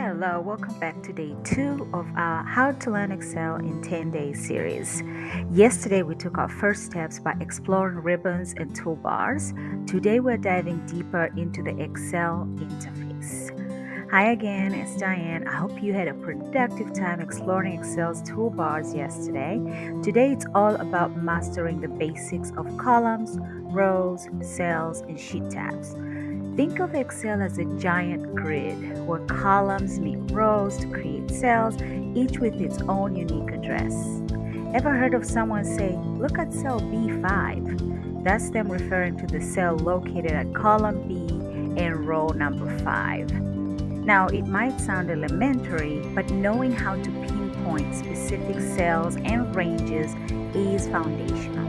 Hello, welcome back to day 2 of our How to Learn Excel in 10 Days series. Yesterday, we took our first steps by exploring ribbons and toolbars. Today, we're diving deeper into the Excel interface. Hi again, it's Diane. I hope you had a productive time exploring Excel's toolbars yesterday. Today, it's all about mastering the basics of columns, rows, cells, and sheet tabs. Think of Excel as a giant grid where columns meet rows to create cells, each with its own unique address. Ever heard of someone say, look at cell B5? That's them referring to the cell located at column B and row number 5. Now, it might sound elementary, but knowing how to pinpoint specific cells and ranges is foundational.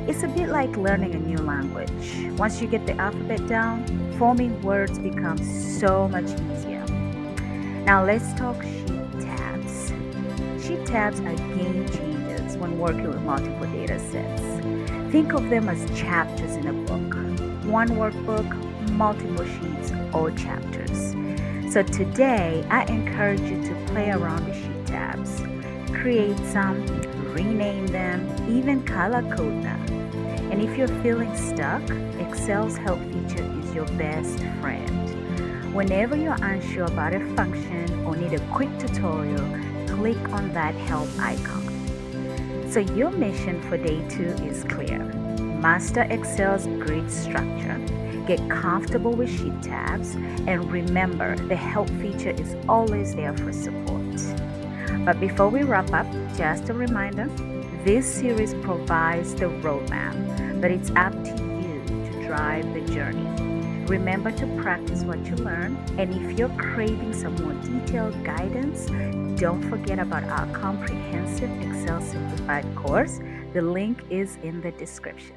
It's a bit like learning a new language. Once you get the alphabet down, forming words becomes so much easier. Now let's talk sheet tabs. Sheet tabs are game changers when working with multiple data sets. Think of them as chapters in a book. One workbook, multiple sheets or chapters. So today, I encourage you to play around with sheet tabs. Create some, rename them, even color code them. And if you're feeling stuck, Excel's help feature is your best friend. Whenever you're unsure about a function or need a quick tutorial, click on that help icon. So your mission for day 2 is clear. Master Excel's grid structure, get comfortable with sheet tabs, and remember the help feature is always there for support. But before we wrap up, just a reminder, this series provides the roadmap, but it's up to you to drive the journey. Remember to practice what you learn, and if you're craving some more detailed guidance, don't forget about our comprehensive Excel Simplified course. The link is in the description.